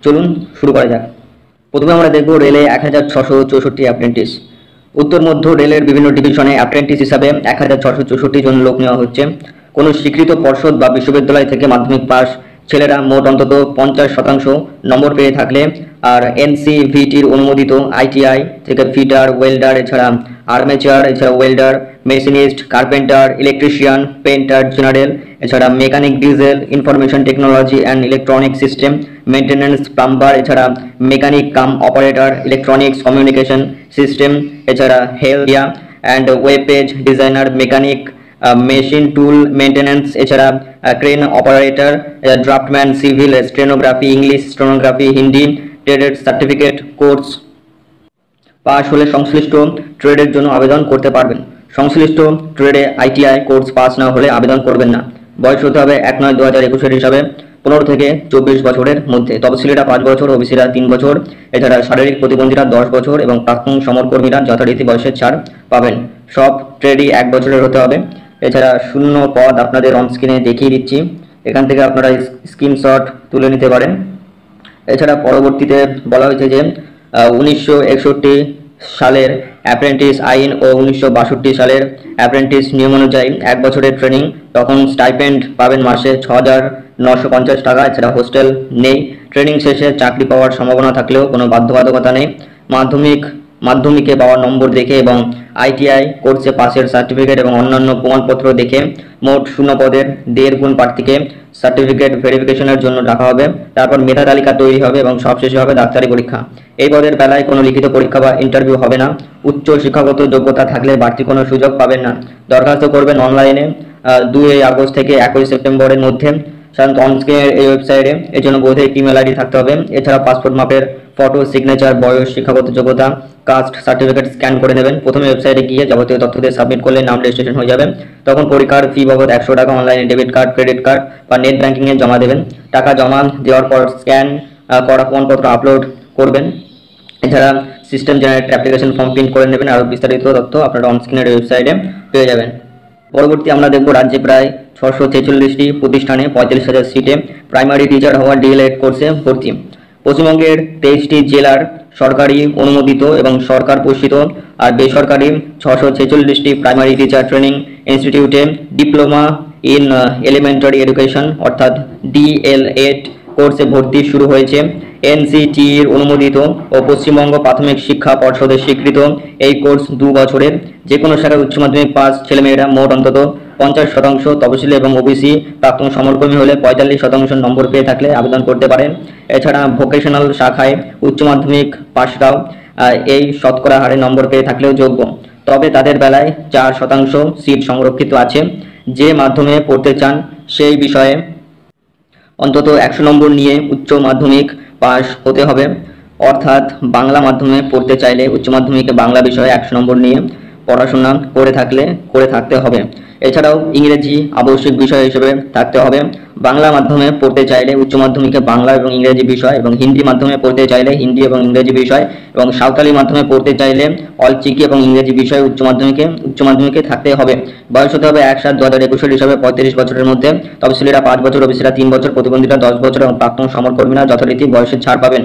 চলুন শুরু করা যাক। প্রথমে আমরা দেখব রেলে 1664 অ্যাপ্রেন্টিস। উত্তর মধ্য রেলের বিভিন্ন ডিভিশনে অ্যাপ্রেন্টিস হিসাবে 1664 জন লোক নেওয়া হচ্ছে। কোনো স্বীকৃত পর্ষদ বা বিশ্ববিদ্যালয় থেকে মাধ্যমিক পাস ছেলেরা মোট অন্তত 50% নম্বর পেয়ে থাকলে, আর এনসিভিটির অনুমোদিত আইটিআই থেকে ফিটার, ওয়েল্ডার, এছাড়া আর্মেচার, এছাড়া welder, machinist, carpenter, electrician, painter general, এছাড়া mechanic, diesel, information technology and electronic system maintenance, plumber, এছাড়া mechanic cum operator, electronics communication system, এছাড়া health and web page designer, mechanic, machine tool maintenance, এছাড়া crane operator, draughtsman, civil, stenography, English stenography, Hindi ট্রেডের certificate course pass হলে সংশ্লিষ্ট ট্রেডের জন্য আবেদন করতে পারবেন। সংশ্লিষ্ট ট্রেডে আইটিআই কোর্স পাস না হলে আবেদন করবেন না। বয়স হতে হবে 1/9/2021 হিসাবে 15 থেকে 24 বছরের মধ্যে। তফসিলিরা 5 বছর, ওবিসিরা 3 বছর, এছাড়া শারীরিক প্রতিবন্ধীরা 10 বছর এবং প্রাক্তন সমরকর্মীরা যথারীতি বয়সের ছাড় পাবেন। সব ট্রেডই 1 বছরের হতে হবে। এছাড়া শূন্য পদ আপনাদের অন স্ক্রিনে দেখিয়ে দিচ্ছি, এখান থেকে আপনারা স্ক্রিনশট তুলে নিতে পারেন। এছাড়া পরবর্তীতে বলা হয়েছে যে 1961 সালের অ্যাপ্রেন্টিস আইন ও 1962 সালের অ্যাপ্রেন্টিস নিয়ম অনুযায়ী 1 বছরের ট্রেনিং, তখন স্টাইপেন্ড পাবেন মাসে 6,950 টাকা। এছাড়া হোস্টেল নেই। ট্রেনিং শেষে চাকরি পাওয়ার সম্ভাবনা থাকলেও কোনো বাধ্যবাধকতা নেই। মাধ্যমিকে পাওয়ার নম্বর দেখে এবং আইটিআই কোর্সে পাসের সার্টিফিকেট এবং অন্যান্য প্রমাণপত্র দেখে মোট শূন্য পদের 1.5 গুণ প্রার্থীকে সার্টিফিকেট ভেরিফিকেশনের জন্য ডাকা হবে। তারপর মেধা তালিকা তৈরি হবে এবং সবশেষে হবে ডাক্তারি পরীক্ষা। এই পদের বেলায় কোনো লিখিত পরীক্ষা বা ইন্টারভিউ হবে না। উচ্চ শিক্ষাগত যোগ্যতা থাকলে বাড়তি কোনো সুযোগ পাবেন না। দরখাস্ত করবেন অনলাইনে 2 আগস্ট থেকে 21 সেপ্টেম্বরের মধ্যে, সাধারণত অনস্ক্রিনের এই ওয়েবসাইটে। এর জন্য বোধহয় একটি ইমেল আইডি থাকতে হবে। এছাড়া পাসপোর্ট মাপের ফটো, সিগনেচার, বয়স, শিক্ষাগত যোগ্যতা, কাস্ট সার্টিফিকেট স্ক্যান করে নেবেন। প্রথমে ওয়েবসাইটে গিয়ে যাবতীয় তথ্য দিয়ে সাবমিট করলে নাম রেজিস্ট্রেশন হয়ে যাবে। তখন পরীক্ষার ফি বাবদ 100 টাকা অনলাইনে ডেবিট কার্ড, ক্রেডিট কার্ড বা নেট ব্যাঙ্কিংয়ে জমা দেবেন। টাকা জমা দেওয়ার পর স্ক্যান করা প্রমাণপত্র আপলোড করবেন। এছাড়া system generated application form print করে নেবেন। আরও বিস্তারিত তথ্য আপনারা অনস্ক্রিনের ওয়েবসাইটে পেয়ে যাবেন। পরবর্তী আমরা দেখব রাজ্যে প্রায় 646টি প্রতিষ্ঠানে 45,000 সিটে প্রাইমারি টিচার হওয়ার ডিএলএড কোর্সে ভর্তি। পশ্চিমবঙ্গের 23টি জেলার সরকারি অনুমোদিত এবং সরকার পোষিত আর বেসরকারি 646টি প্রাইমারি টিচার ট্রেনিং ইনস্টিটিউটে ডিপ্লোমা ইন এলিমেন্টারি এডুকেশন অর্থাৎ ডিএলএড কোর্সে ভর্তি শুরু হয়েছে। এনসিটির অনুমোদিত ও পশ্চিমবঙ্গ প্রাথমিক শিক্ষা পর্ষদের স্বীকৃত এই কোর্স 2 বছরের। যে কোনো শাখায় উচ্চ মাধ্যমিক পাস ছেলেমেয়েরা মোট অন্তত 50% তফসিলি এবং ওবিসি প্রাক্তন সমরকর্মী হলে 45% নম্বর পেয়ে থাকলে আবেদন করতে পারেন। এছাড়া ভোকেশনাল শাখায় উচ্চ মাধ্যমিক পাশরাও এই শতকরা হারে নম্বর পেয়ে থাকলেও যোগ্য, তবে তাদের বেলায় 4% সিট সংরক্ষিত আছে। যে মাধ্যমে পড়তে চান সেই বিষয়ে অন্তত 100 নম্বর নিয়ে উচ্চ মাধ্যমিক পাস হতে হবে। অর্থাৎ বাংলা মাধ্যমে পড়তে চাইলে উচ্চ মাধ্যমিকে বাংলা বিষয়ে 100 নম্বর নিয়ে পড়াশোনা করে থাকতে হবে। এছাড়াও ইংরেজি আবশ্যিক বিষয় হিসেবে থাকতে হবে। বাংলা মাধ্যমে পড়তে চাইলে উচ্চ মাধ্যমিকে বাংলা এবং ইংরেজি বিষয়, এবং হিন্দি মাধ্যমে পড়তে চাইলে হিন্দি এবং ইংরেজি বিষয়, এবং সাঁওতালি মাধ্যমে পড়তে চাইলে অলচিকি এবং ইংরেজি বিষয় উচ্চ মাধ্যমিকে থাকতে হবে। বয়স হতে হবে 1/7/2021 হিসাবে 35 বছরের মধ্যে। তফসিলিরা 5 বছর, ওবিসিরা 3 বছর, প্রতিবন্ধীরা 10 বছর এবং প্রাক্তন সমরকর্মীরা যথারীতি বয়সের ছাড় পাবেন।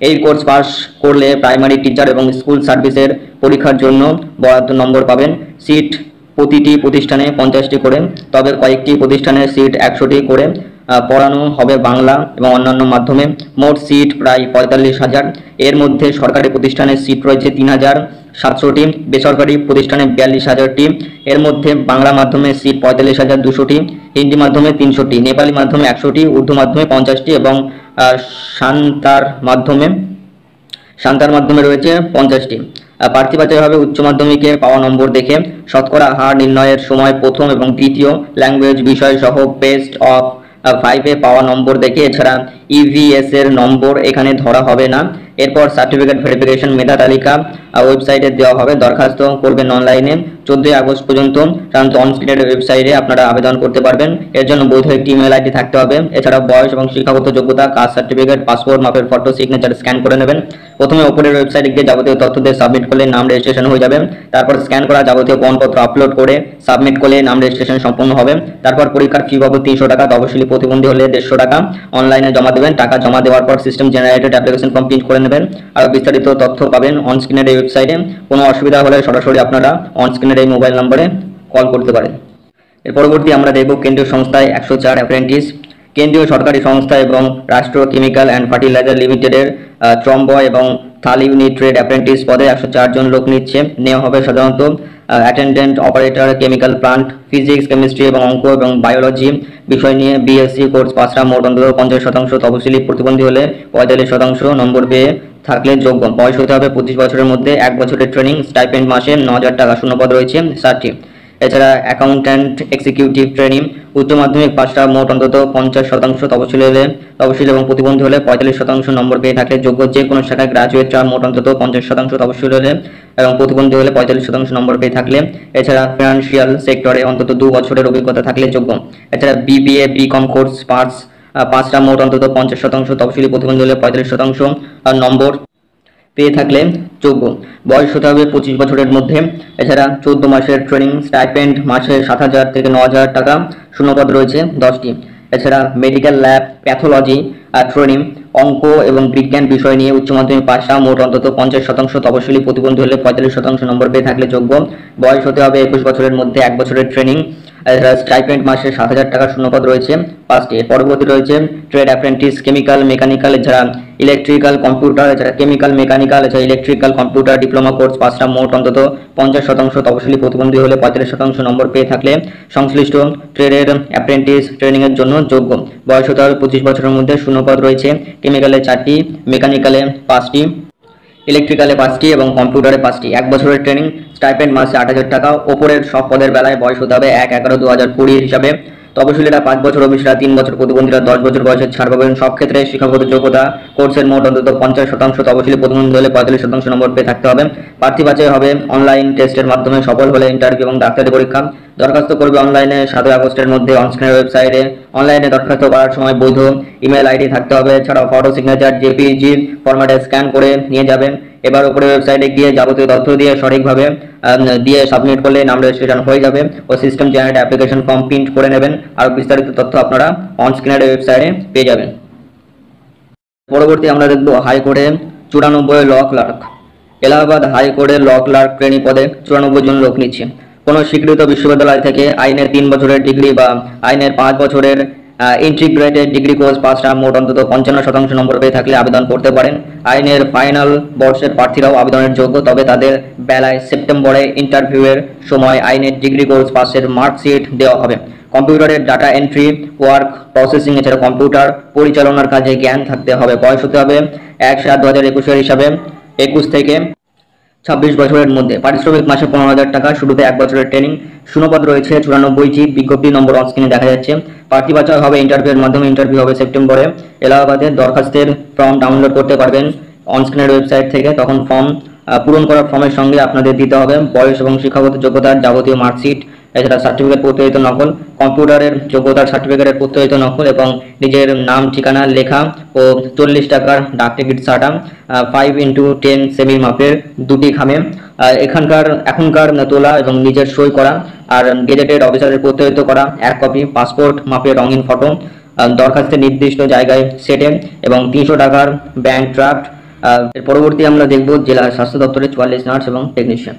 এই কোর্স পাস করলে প্রাইমারি টিচার এবং স্কুল সার্ভিসের পরীক্ষার জন্য বরাদ্দ নম্বর পাবেন। সিট প্রতিটি প্রতিষ্ঠানে 50টি করে, তবে কয়েকটি প্রতিষ্ঠানে সিট 100টি করে পড়ানো হবে বাংলা এবং অন্যান্য মাধ্যমে। মোট সিট প্রায় 45,000। এর মধ্যে সরকারি প্রতিষ্ঠানে সিট রয়েছে 3,700টি, বেসরকারি প্রতিষ্ঠানে 42,000টি। এর মধ্যে বাংলা মাধ্যমে সিট 45,200টি, হিন্দি মাধ্যমে 300টি, নেপালি মাধ্যমে 100টি, উর্দু মাধ্যমে 50টি এবং সান্তার মাধ্যমে রয়েছে 50টি। প্রার্থী বাছাই হবে উচ্চ মাধ্যমিকে পাওয়া নম্বর দেখে। শতকরা হার নির্ণয়ের সময় প্রথম এবং দ্বিতীয় ল্যাঙ্গুয়েজ বিষয় সহ বেস্ট অফ 5-এ পাওয়া নম্বর দেখে। এছাড়া ইভিএস এর নম্বর এখানে ধরা হবে না। এরপর সার্টিফিকেট ভেরিফিকেশন মেধা তালিকা ওয়েবসাইটে দেওয়া হবে। দরখাস্ত করবেন অনলাইনে 14 আগস্ট পর্যন্ত। সাধারণত অনস্ক্রিনের ওয়েবসাইটে আপনারা আবেদন করতে পারবেন। এর জন্য বৈধ একটি ইমেল আইডি থাকতে হবে। এছাড়া বয়স এবং শিক্ষাগত যোগ্যতা, কাস্ট সার্টিফিকেট, পাসপোর্ট মাপের ফটো, সিগনেচার স্ক্যান করে নেবেন। প্রথমে ওপরের ওয়েবসাইটে গিয়ে যাবতীয় তথ্য দিয়ে সাবমিট করলে নাম রেজিস্ট্রেশন হয়ে যাবে। তারপর স্ক্যান করা যাবতীয় প্রমাণপত্র আপলোড করে সাবমিট করলে নাম রেজিস্ট্রেশন সম্পূর্ণ হবে। তারপর পরীক্ষার ফি বাবদ 300 টাকা, তফসিলি প্রতিবন্ধী হলে 150 টাকা অনলাইনে জমা দেবেন। টাকা জমা দেওয়ার পর system generated application form print করে নেবেন। আর বিস্তারিত তথ্য পাবেন অনস্ক্রিনের এই ওয়েবসাইটে। কোনো অসুবিধা হলে সরাসরি আপনারা অনস্ক্রিনের এই মোবাইল নম্বরে কল করতে পারেন। এর পরবর্তী আমরা দেখব কেন্দ্রীয় সংস্থায় 104 অ্যাপ্রেন্টিস। কেন্দ্রীয় সরকারি সংস্থা এবং রাষ্ট্র কেমিক্যাল অ্যান্ড ফার্টিলাইজার লিমিটেডের ট্রম্বয় এবং থাল ইউনিট ট্রেড অ্যাপ্রেন্টিস পদে 104 জন লোক নেওয়া হবে। সাধারণত attendant operator, chemical plant, physics, chemistry এবং অঙ্ক এবং বায়োলজি বিষয় নিয়ে বিএসসি কোর্স পাসরা, মোট অন্তত 50% তফসিলি প্রতিবন্ধী হলে 45% নম্বর পেয়ে থাকলে যোগ্য। বয়স হতে হবে 25 বছরের মধ্যে। 1 বছরের ট্রেনিং, স্টাইপেন্ড মাসে 9000 টাকা, শূন্যপদ রয়েছে 60টি। এছাড়া অ্যাকাউন্ট্যান্ট এক্সিকিউটিভ ট্রেনিং, উচ্চ মাধ্যমিক পাসটা, মোট অন্তত 50% তফসিল এবং প্রতিবন্ধী হলে 45% নম্বর পেয়ে থাকলে যোগ্য। যে কোনো শাখায় গ্রাজুয়েটরা মোট অন্তত 50% তফসিল হলে এবং প্রতিবন্ধী হলে 45% নম্বর পেয়ে থাকলে। এছাড়া ফিনান্সিয়াল সেক্টরে অন্তত 2 বছরের অভিজ্ঞতা থাকলে যোগ্য। এছাড়া বিবিএ, বিকম কোর্স পাঁচটা, মোট অন্তত 50% তফসিলি প্রতিবন্ধী হলে 45% নম্বর পেয়ে থাকলে যোগ্য। বয়স হতে হবে 25 বছরের মধ্যে। এছাড়া 14 মাসের ট্রেনিং, স্টাইপেন্ড মাসে 7000 থেকে 9000 টাকা, শূন্যপদ রয়েছে 10টি। এছাড়া মেডিকেল ল্যাব, প্যাথোলজি ট্রেনিং, অঙ্ক এবং বিজ্ঞান বিষয় নিয়ে উচ্চ মাধ্যমিক পাশা, মোট অন্তত 50% তফসিলি প্রতিবন্ধী হলে 45% নম্বর পেয়ে থাকলে যোগ্য। বয়স হতে হবে 21 বছরের মধ্যে। 1 বছরের ট্রেনিং, স্টাইপেন্ড মাসে 7000 টাকা, শূন্যপদ রয়েছে 5টি। পরবর্তী রয়েছে ট্রেড অ্যাপ্রেন্টিস, কেমিক্যাল, মেকানিক্যাল, এছাড়া ইলেকট্রিক্যাল, কম্পিউটার, এছাড়া কেমিক্যাল, মেকানিক্যাল, এছাড়া ইলেকট্রিক্যাল, কম্পিউটার ডিপ্লোমা কোর্স পাঁচটা, মোট অন্তত 50% তফসিলি প্রতিবন্ধী হলে 45% নম্বর পেয়ে থাকলে সংশ্লিষ্ট ট্রেডের অ্যাপ্রেন্টিস ট্রেনিং এর জন্য যোগ্য। বয়স হতে হবে 25 বছরের মধ্যে। শূন্যপদ রয়েছে কেমিক্যালে 4টি, মেকানিক্যালে 5টি, ইলেকট্রিক্যালে 5টি এবং কম্পিউটারে 5টি। 1 বছরের ট্রেনিং, স্টাইপেন্ড মাসে 8000 টাকা। ওপরের সব পদের বেলায় বয়স হতে হবে 1/11/2020 হিসাবে। তপশিলীরা 5 বছর, ওবিসিরা 3 বছর, প্রতিবন্ধীরা 10 বছর বয়সের ছাড় পাবেন। সব ক্ষেত্রে শিক্ষাগত যোগ্যতা, কোর্সের মোট অন্তত 50% তপশিলি প্রতিবন্ধী হলে 45% নম্বর পেয়ে থাকতে হবে। প্রার্থী বাছাই হবে অনলাইন টেস্টের মাধ্যমে, সফল হলে ইন্টারভিউ এবং ডাক্তারি পরীক্ষা। দরখাস্ত করবে অনলাইনে 7 আগস্টের মধ্যে অনস্ক্রিনের ওয়েবসাইটে। অনলাইনে দরখাস্ত করার সময় বৈধ ইমেল আইডি থাকতে হবে। এছাড়াও ফটো, সিগনেচার জেপিজি ফরম্যাটে স্ক্যান করে নিয়ে যাবেন। এবার উপরে ওয়েবসাইটে গিয়ে যাবতীয় তথ্য দিয়ে সঠিকভাবে দিয়ে সাবমিট করলে নাম রেজিস্ট্রেশন হয়ে যাবে ও system generate application form print করে নেবেন। আর বিস্তারিত তথ্য আপনারা অনস্ক্রিনের ওয়েবসাইটে পেয়ে যাবেন। পরবর্তী আমরা দেখব হাইকোর্টে 94 ল ক্লার্ক। এলাহাবাদ হাইকোর্টের ল ক্লার্ক ট্রেনি পদে 94 জন লোক নিচ্ছে। কোনো স্বীকৃত বিশ্ববিদ্যালয় থেকে আইনের 3 বছরের ডিগ্রি বা আইনের 5 বছরের ইন্টিগ্রেটেড ডিগ্রি কোর্স পাসটা, মোট অন্তত 55% নম্বর পেয়ে থাকলে আবেদন করতে পারেন। আইনের ফাইনাল বর্ষের প্রার্থীরাও আবেদনের যোগ্য, তবে তাদের বেলায় সেপ্টেম্বরে ইন্টারভিউয়ের সময় আইনের ডিগ্রি কোর্স পাসের মার্কশিট দেওয়া হবে। কম্পিউটারের ডাটা এন্ট্রি, ওয়ার্ক প্রসেসিং, এছাড়া কম্পিউটার পরিচালনার কাজে জ্ঞান থাকতে হবে। বয়স হতে হবে 1/7/2021 হিসাবে 21 থেকে 26 বছরের মধ্যে। পারিশ্রমিক মাসে 15,000 টাকা। শুরুতে 1 বছরের ট্রেনিং। শূন্যপদ রয়েছে 94টি। বিজ্ঞপ্তি নম্বর অনস্ক্রিনে দেখা যাচ্ছে। প্রার্থী বাছাই হবে ইন্টারভিউয়ের মাধ্যমে। ইন্টারভিউ হবে সেপ্টেম্বরে। এলাহাবাদে দরখাস্তের ফর্ম ডাউনলোড করতে পারবেন অনস্ক্রিনের ওয়েবসাইট থেকে। তখন ফর্ম পূরণ করার ফর্মের সঙ্গে আপনাদের দিতে হবে বয়স এবং শিক্ষাগত যোগ্যতার যাবতীয় মার্কশিট, এছাড়া সার্টিফিকেট প্রত্যয়িত নকল, কম্পিউটারের যোগ্যতার সার্টিফিকেটের প্রত্যয়িত নকল এবং নিজের নাম ঠিকানা লেখা ও 40 টাকার ডাক টিকিট ছাটা 5x10 সেমি মাপের 2টি খামে এখনকার তোলা এবং নিজের সই করা আর গেজেটেড অফিসারের প্রত্যয়িত করা 1 কপি পাসপোর্ট মাপের রঙিন ফটো, দরখাস্তের নির্দিষ্ট জায়গায় সেটে এবং 300 টাকার ব্যাংক ড্রাফট। এর পরবর্তী আমরা দেখব জেলা স্বাস্থ্য দপ্তরে 44 নার্স এবং টেকনিশিয়ান।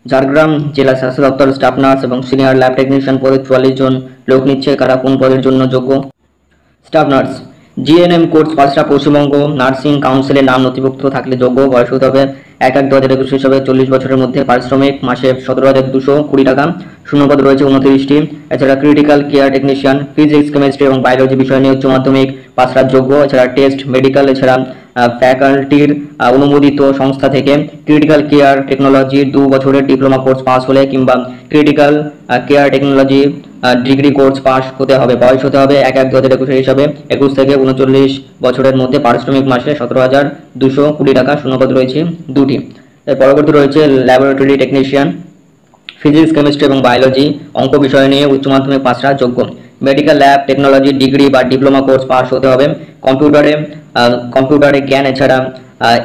ঝাড়গ্রাম জেলা স্বাস্থ্য দপ্তর স্টাফ নার্স এবং সিনিয়র ল্যাব টেকনিশিয়ান পদে 44 জন লোক নিচ্ছে। কারা কোন পদের জন্য যোগ্য? স্টাফ নার্স, জিএনএম কোর্স পাসটা, পশ্চিমবঙ্গ নার্সিং কাউন্সিলে নাম নথিভুক্ত থাকলে যোগ্য। বয়স হতে হবে 1/1/2021 হিসাবে 40 বছরের মধ্যে। পারিশ্রমিক মাসে 17,220 টাকা। শূন্যপদ রয়েছে 29টি। এছাড়া critical care technician, physics, chemistry এবং বায়োলজি বিষয় নিয়ে উচ্চ মাধ্যমিক পাসটার যোগ্য। এছাড়া টেস্ট, মেডিকেল, এছাড়া ফ্যাকাল্টির অনুমোদিত সংস্থা থেকে ক্রিটিক্যাল কেয়ার টেকনোলজি 2 বছরের ডিপ্লোমা কোর্স পাস হলে কিংবা critical care technology degree course pass হতে হবে। বয়স হতে হবে 1/1/2021 হিসাবে 21 থেকে 39 বছরের মধ্যে। পারিশ্রমিক মাসে 17,220 টাকা। শূন্যপদ রয়েছে 2টি। এর পরবর্তী রয়েছে ল্যাবরেটরি টেকনিশিয়ান, ফিজিক্স কেমিস্ট্রি এবং বায়োলজি অঙ্ক বিষয় নিয়ে উচ্চ মাধ্যমিক পাসরা যোগ্য। মেডিকেল ল্যাব টেকনোলজি ডিগ্রি বা ডিপ্লোমা কোর্স পাস হতে হবে। কম্পিউটারে জ্ঞান এছাড়া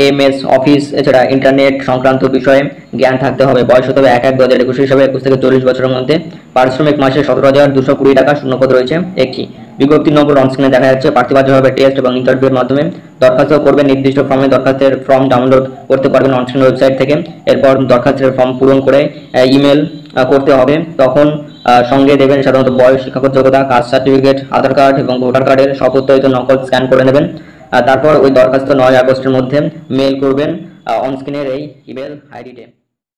এমএস অফিস এছাড়া ইন্টারনেট সংক্রান্ত বিষয়ে জ্ঞান থাকতে হবে। বয়স হতে হবে 1/1/2021 হিসাবে 21 থেকে 40 বছরের মধ্যে। পারিশ্রমিক মাসে 17,220 টাকা। শূন্যপদ রয়েছে একটি। বিজ্ঞপ্তি নম্বর অন স্ক্রিনে দেখা যাচ্ছে। প্রার্থী বাছাই হবে টেস্ট এবং ইন্টারভিউর মাধ্যমে। দরখাস্ত করবেন নির্দিষ্ট ফর্মে। দরখাস্তের ফর্ম ডাউনলোড করতে পারবেন অন স্ক্রিন ওয়েবসাইট থেকে। এরপর দরখাস্তের ফর্ম পূরণ করে ইমেল করতে হবে। তখন সঙ্গে দেবেন সাধারণত বয়স, শিক্ষাগত যোগ্যতা, কাস্ট সার্টিফিকেট, আধার কার্ড এবং ভোটার কার্ডের সপ্রত্যয়িত নকল স্ক্যান করে নেবেন। তারপর ওই দরখাস্ত 9 আগস্টের মধ্যে মেল করবেন অন স্ক্রিনের এই ইমেল আইডিতে।